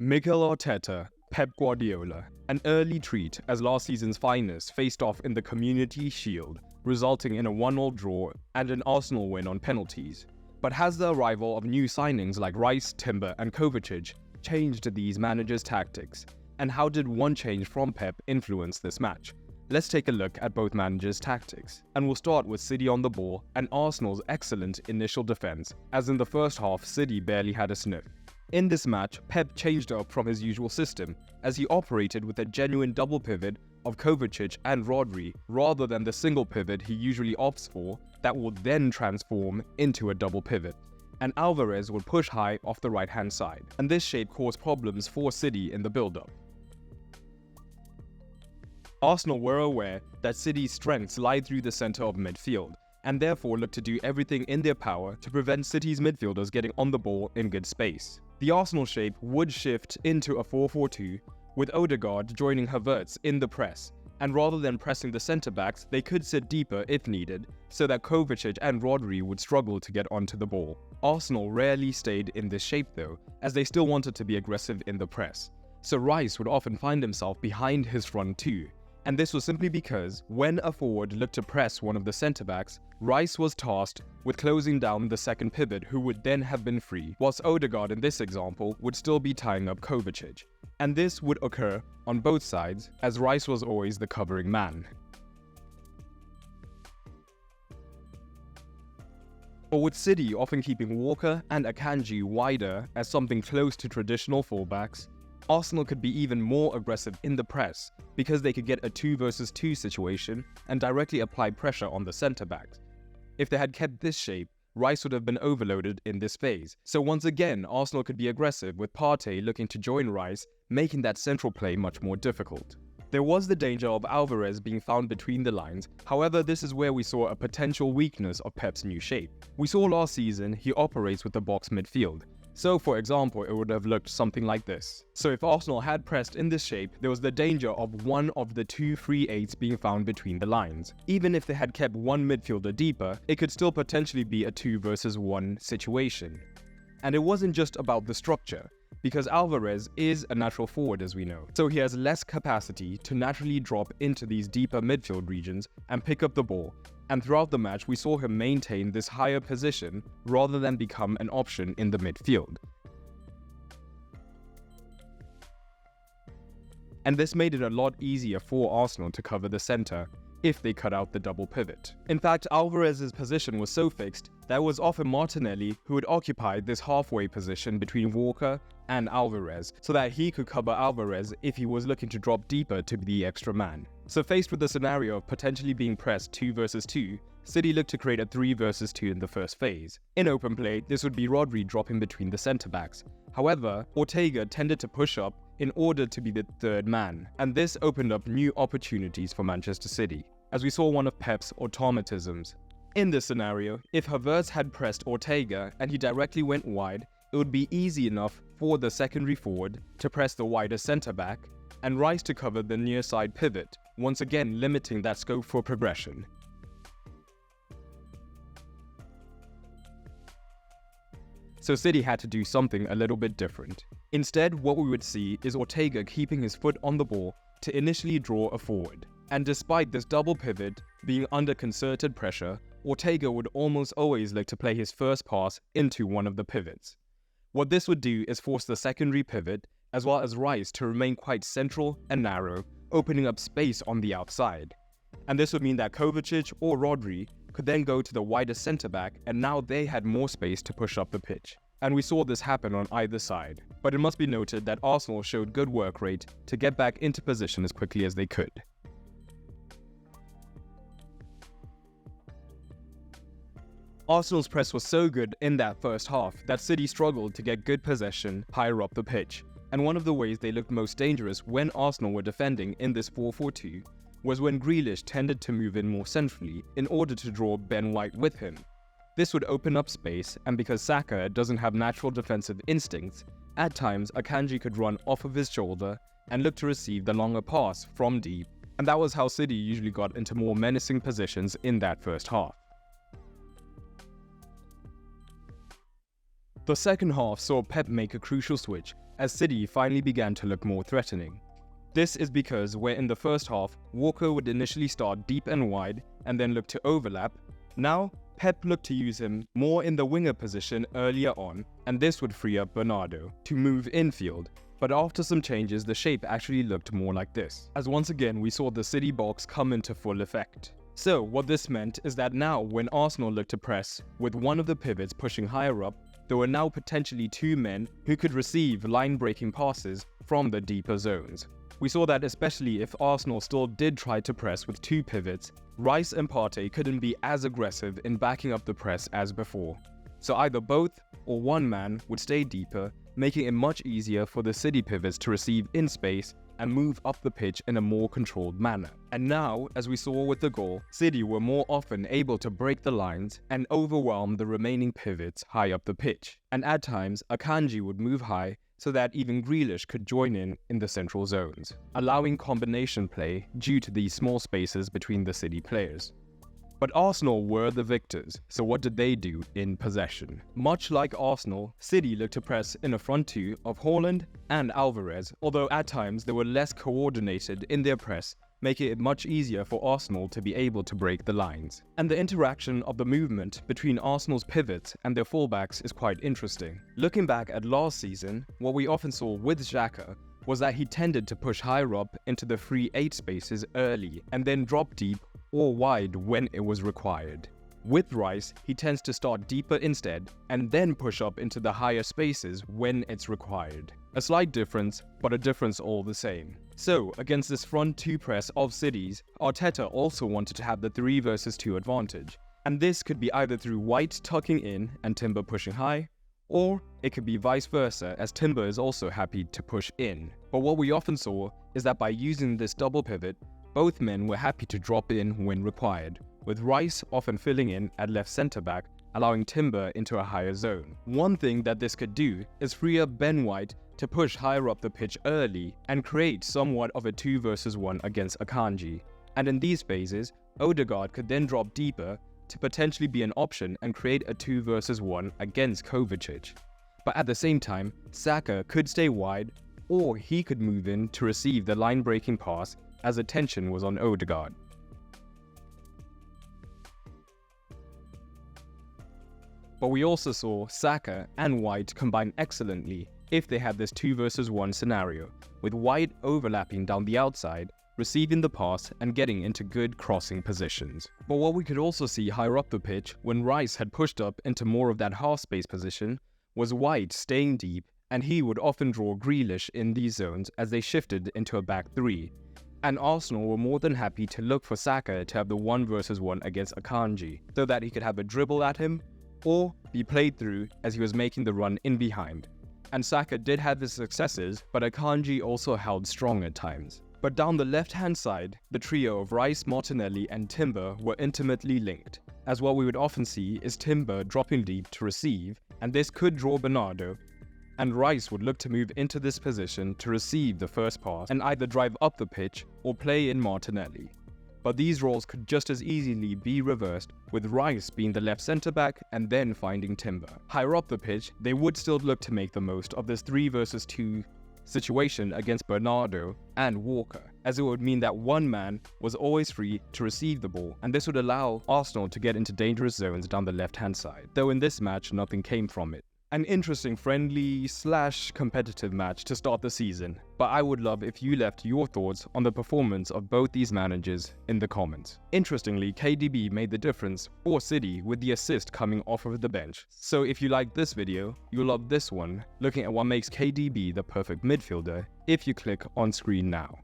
Mikel Arteta, Pep Guardiola, an early treat as last season's finest faced off in the Community Shield, resulting in a 1-1 draw and an Arsenal win on penalties. But has the arrival of new signings like Rice, Timber and Kovacic changed these managers' tactics? And how did one change from Pep influence this match? Let's take a look at both managers' tactics. And we'll start with City on the ball and Arsenal's excellent initial defense, as in the first half City barely had a sniff. In this match, Pep changed up from his usual system, as he operated with a genuine double pivot of Kovacic and Rodri, rather than the single pivot he usually opts for that will then transform into a double pivot. And Alvarez would push high off the right-hand side, and this shape caused problems for City in the build-up. Arsenal were aware that City's strengths lie through the centre of midfield, and therefore looked to do everything in their power to prevent City's midfielders getting on the ball in good space. The Arsenal shape would shift into a 4-4-2, with Odegaard joining Havertz in the press, and rather than pressing the centre-backs, they could sit deeper if needed, so that Kovacic and Rodri would struggle to get onto the ball. Arsenal rarely stayed in this shape though, as they still wanted to be aggressive in the press, so Rice would often find himself behind his front two. And this was simply because, when a forward looked to press one of the centre-backs, Rice was tasked with closing down the second pivot who would then have been free, whilst Odegaard in this example would still be tying up Kovacic. And this would occur on both sides, as Rice was always the covering man. But with City often keeping Walker and Akanji wider as something close to traditional fullbacks, Arsenal could be even more aggressive in the press because they could get a 2 versus 2 situation and directly apply pressure on the centre-backs. If they had kept this shape, Rice would have been overloaded in this phase. So once again, Arsenal could be aggressive with Partey looking to join Rice, making that central play much more difficult. There was the danger of Alvarez being found between the lines, however this is where we saw a potential weakness of Pep's new shape. We saw last season he operates with the box midfield. So for example, it would have looked something like this. So if Arsenal had pressed in this shape, there was the danger of one of the two free eights being found between the lines. Even if they had kept one midfielder deeper, it could still potentially be a 2 versus 1 situation. And it wasn't just about the structure, because Alvarez is a natural forward as we know, so he has less capacity to naturally drop into these deeper midfield regions and pick up the ball. And throughout the match, we saw him maintain this higher position rather than become an option in the midfield. And this made it a lot easier for Arsenal to cover the centre if they cut out the double pivot. In fact, Alvarez's position was so fixed that it was often Martinelli who would occupy this halfway position between Walker and Alvarez, so that he could cover Alvarez if he was looking to drop deeper to be the extra man. So faced with the scenario of potentially being pressed 2 versus 2, City looked to create a 3 versus 2 in the first phase. In open play, this would be Rodri dropping between the centre-backs. However, Ortega tended to push up in order to be the third man, and this opened up new opportunities for Manchester City, as we saw one of Pep's automatisms. In this scenario, if Havertz had pressed Ortega and he directly went wide, it would be easy enough for the secondary forward to press the wider centre-back and Rice to cover the near side pivot, once again limiting that scope for progression. So City had to do something a little bit different. Instead, what we would see is Ortega keeping his foot on the ball to initially draw a forward. And despite this double pivot being under concerted pressure, Ortega would almost always like to play his first pass into one of the pivots. What this would do is force the secondary pivot, as well as Rice, to remain quite central and narrow, opening up space on the outside. And this would mean that Kovacic or Rodri could then go to the wider centre-back, and now they had more space to push up the pitch. And we saw this happen on either side. But it must be noted that Arsenal showed good work rate to get back into position as quickly as they could. Arsenal's press was so good in that first half that City struggled to get good possession higher up the pitch. And one of the ways they looked most dangerous when Arsenal were defending in this 4-4-2 was when Grealish tended to move in more centrally in order to draw Ben White with him. This would open up space, and because Saka doesn't have natural defensive instincts, at times Akanji could run off of his shoulder and look to receive the longer pass from deep, and that was how City usually got into more menacing positions in that first half. The second half saw Pep make a crucial switch as City finally began to look more threatening. This is because where in the first half, Walker would initially start deep and wide and then look to overlap, now Pep looked to use him more in the winger position earlier on, and this would free up Bernardo to move infield. But after some changes, the shape actually looked more like this, as once again we saw the City box come into full effect. So what this meant is that now when Arsenal looked to press, with one of the pivots pushing higher up, there were now potentially two men who could receive line-breaking passes from the deeper zones. We saw that especially if Arsenal still did try to press with two pivots, Rice and Partey couldn't be as aggressive in backing up the press as before. So either both or one man would stay deeper, making it much easier for the City pivots to receive in space and move up the pitch in a more controlled manner. And now, as we saw with the goal, City were more often able to break the lines and overwhelm the remaining pivots high up the pitch. And at times, Akanji would move high so that even Grealish could join in the central zones, allowing combination play due to these small spaces between the City players. But Arsenal were the victors, so what did they do in possession? Much like Arsenal, City looked to press in a front two of Haaland and Alvarez, although at times they were less coordinated in their press, making it much easier for Arsenal to be able to break the lines. And the interaction of the movement between Arsenal's pivots and their fullbacks is quite interesting. Looking back at last season, what we often saw with Xhaka was that he tended to push higher up into the free 8 spaces early and then drop deep or wide when it was required. With Rice, he tends to start deeper instead and then push up into the higher spaces when it's required. A slight difference, but a difference all the same. So, against this front two press of City's, Arteta also wanted to have the 3 versus 2 advantage. And this could be either through White tucking in and Timber pushing high, or it could be vice versa, as Timber is also happy to push in. But what we often saw is that by using this double pivot, both men were happy to drop in when required, with Rice often filling in at left centre-back, allowing Timber into a higher zone. One thing that this could do is free up Ben White to push higher up the pitch early and create somewhat of a 2 versus 1 against Akanji. And in these phases, Odegaard could then drop deeper to potentially be an option and create a 2 versus 1 against Kovacic. But at the same time, Saka could stay wide, or he could move in to receive the line-breaking pass as attention was on Odegaard. But we also saw Saka and White combine excellently if they had this 2 versus 1 scenario, with White overlapping down the outside, receiving the pass and getting into good crossing positions. But what we could also see higher up the pitch, when Rice had pushed up into more of that half-space position, was White staying deep, and he would often draw Grealish in these zones as they shifted into a back 3. And Arsenal were more than happy to look for Saka to have the 1 versus 1 against Akanji, so that he could have a dribble at him, or be played through as he was making the run in behind. And Saka did have his successes, but Akanji also held strong at times. But down the left-hand side, the trio of Rice, Martinelli and Timber were intimately linked, as what we would often see is Timber dropping deep to receive, and this could draw Bernardo, and Rice would look to move into this position to receive the first pass and either drive up the pitch or play in Martinelli. But these roles could just as easily be reversed, with Rice being the left centre-back and then finding Timber. Higher up the pitch, they would still look to make the most of this 3 versus 2 situation against Bernardo and Walker, as it would mean that one man was always free to receive the ball, and this would allow Arsenal to get into dangerous zones down the left-hand side, though in this match nothing came from it. An interesting friendly/competitive match to start the season, but I would love if you left your thoughts on the performance of both these managers in the comments. Interestingly, KDB made the difference for City with the assist coming off of the bench. So if you liked this video, you'll love this one, looking at what makes KDB the perfect midfielder if you click on screen now.